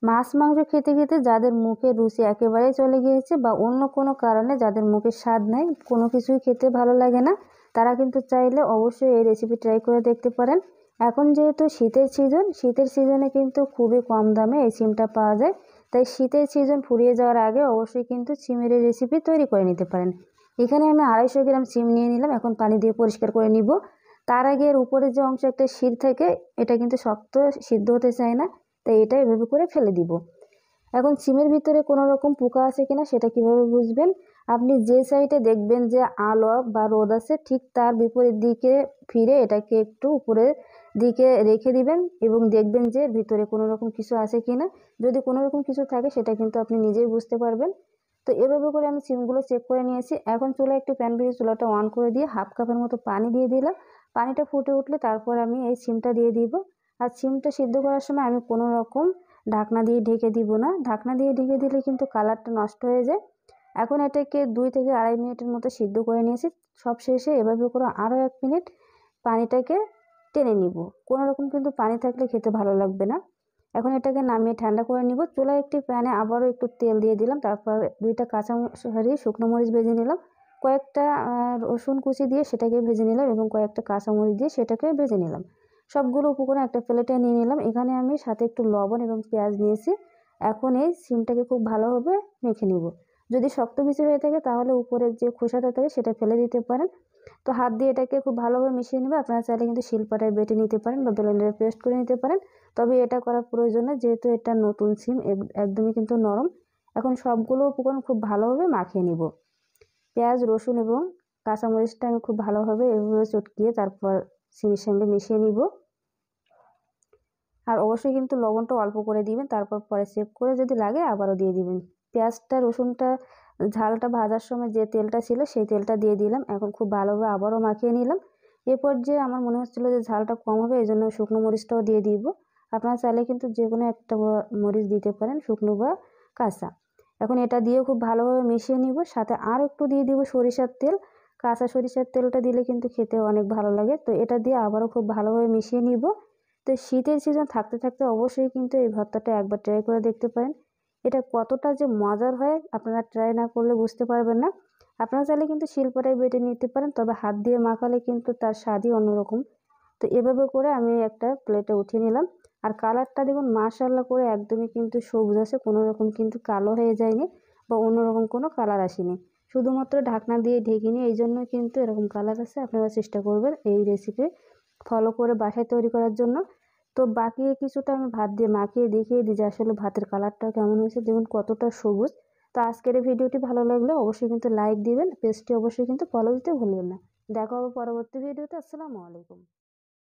মাছ মাংস খেতে খেতে যাদের মুখে রুচি একেবারেই চলে গিয়েছে বা অন্য কোনো কারণে যাদের মুখে স্বাদ নেই, কোনো কিছুই খেতে ভালো লাগে না, তারা কিন্তু চাইলে অবশ্যই এই রেসিপি ট্রাই করে দেখতে পারেন। এখন যেহেতু শীতের সিজনে কিন্তু খুবই কম দামে এই সিমটা পাওয়া যায়, তাই শীতের সিজন ফুরিয়ে যাওয়ার আগে অবশ্যই কিন্তু সিমের এই রেসিপি তৈরি করে নিতে পারেন। এখানে আমি 250 গ্রাম সিম নিয়ে নিলাম। এখন পানি দিয়ে পরিষ্কার করে নিব। তার আগে এর উপরে যে অংশ একটা শির থাকে, এটা কিন্তু শক্ত সিদ্ধ হতে চায় না, তাই এটা এভাবে করে ফেলে দিব। এখন সিমের ভিতরে কোনো রকম পোকা আছে কিনা সেটা কিভাবে বুঝবেন? আপনি যে সাইডে দেখবেন যে আলো বা রোদ আছে, ঠিক তার বিপরীত দিকে ফিরে এটাকে একটু উপরের দিকে রেখে দিবেন এবং দেখবেন যে এর ভিতরে কোনো রকম কিছু আছে কিনা। যদি কোনো রকম কিছু থাকে সেটা কিন্তু আপনি নিজেই বুঝতে পারবেন। তো এভাবে করে আমি সিমগুলো চেক করে নিয়েছি। এখন চুলায় একটি প্যান বসিয়ে চুলাটা অন করে দিয়ে 1/2 কাপের মতো পানি দিয়ে দিলাম। পানিটা ফুটে উঠলে তারপর আমি এই সিমটা দিয়ে দিব। আর সিমটা সিদ্ধ করার সময় আমি কোনো রকম ঢাকনা দিয়ে ঢেকে দিব না। ঢাকনা দিয়ে ঢেকে দিলে কিন্তু কালারটা নষ্ট হয়ে যায়। এখন এটাকে 2 থেকে 2.5 মিনিটের মতো সিদ্ধ করে নিয়েছি। সব শেষে এভাবে করে আরও 1 মিনিট পানিটাকে টেনে নিব। কোনো রকম কিন্তু পানি থাকলে খেতে ভালো লাগবে না। এখন এটাকে নামিয়ে ঠান্ডা করে নিব। চুলায় একটি প্যানে আবারও একটু তেল দিয়ে দিলাম। তারপর 2টা শুকনো মরিচ ভেজে নিলাম। কয়েকটা রসুন কুচি দিয়ে সেটাকে ভেজে নিলাম এবং কয়েকটা কাঁচামরিচ দিয়ে সেটাকে ভেজে নিলাম। সবগুলো উপকরণ একটা প্লেটে নিয়ে নিলাম। এখানে আমি সাথে একটু লবণ এবং পেঁয়াজ নিয়েছি। এখন এই সিমটাকে খুব ভালোভাবে মেখে নিব। যদি শক্ত কিছু হয়ে থাকে তাহলে উপরের যে খোসাটা থাকে সেটা ফেলে দিতে পারেন। তো হাত দিয়ে এটাকে খুব ভালোভাবে মিশিয়ে নেবে। আপনারা চাইলে কিন্তু শিলপাটায় বেটে নিতে পারেন বা ব্লেন্ডারে পেস্ট করে নিতে পারেন। তবে এটা করার প্রয়োজন না, যেহেতু এটা নতুন সিম, একদমই কিন্তু নরম। এখন সবগুলো উপকরণ খুব ভালোভাবে মাখিয়ে নিব। পেঁয়াজ, রসুন এবং কাঁচামরিচটা আমি খুব ভালোভাবে এভাবে চটকিয়ে তারপর সিমের সঙ্গে মিশিয়ে নিব। আর অবশ্যই কিন্তু লবণটা অল্প করে দিবেন, তারপর পরে চেক করে যদি লাগে আবারও দিয়ে দিবেন। পেঁয়াজটা রসুনটা ঝালটা ভাজার সময় যে তেলটা ছিল সেই তেলটা দিয়ে দিলাম। এখন খুব ভালোভাবে আবারও মাখিয়ে নিলাম। এরপর যে আমার মনে হচ্ছিলো যে ঝালটা কম হবে, এই জন্য শুকনো মরিচটাও দিয়ে দিব। আপনারা চাইলে কিন্তু যে কোনো একটা মরিচ দিতে পারেন, শুকনো বা কাঁচা। এখন এটা দিয়ে খুব ভালোভাবে মিশিয়ে নিব। সাথে আর একটু দিয়ে দিব সরিষার তেল। কাঁচা সরিষার তেলটা দিলে কিন্তু খেতে অনেক ভালো লাগে। তো এটা দিয়ে আবারও খুব ভালোভাবে মিশিয়ে নিব। তো শীতের সিজন থাকতে থাকতে অবশ্যই কিন্তু এই ভর্তাটা একবার ট্রাই করে দেখতে পারেন। এটা কতটা যে মজার হয় আপনারা ট্রাই না করলে বুঝতে পারবেন না। আপনারা চাইলে কিন্তু শিলপাটায় বেটে নিতে পারেন, তবে হাত দিয়ে মাখালে কিন্তু তার স্বাদই অন্যরকম। তো এভাবে করে আমি একটা প্লেটে উঠিয়ে নিলাম। আর কালারটা দেখুন মাশাআল্লাহ করে একদমই কিন্তু সবুজ আছে, কোনো রকম কিন্তু কালো হয়ে যায়নি বা অন্যরকম কোনো কালার আসেনি। শুধুমাত্র ঢাকনা দিয়ে ঢেকে নিয়ে এই জন্য কিন্তু এরকম কালার আছে। আপনারা চেষ্টা করবেন এই রেসিপি ফলো করে বাসায় তৈরি করার জন্য। তো বাকি কিছুটা আমি ভাত দিয়ে মাখিয়ে দেখিয়ে দিই যে আসলে ভাতের কালারটা কেমন হয়েছে, দেখুন কতটা সবুজ। তো আজকের এই ভিডিওটি ভালো লাগলে অবশ্যই কিন্তু লাইক দিবেন, পেজটি অবশ্যই কিন্তু ফলো দিতে ভুলবেন না। দেখা হবে পরবর্তী ভিডিওতে। আসসালামু আলাইকুম।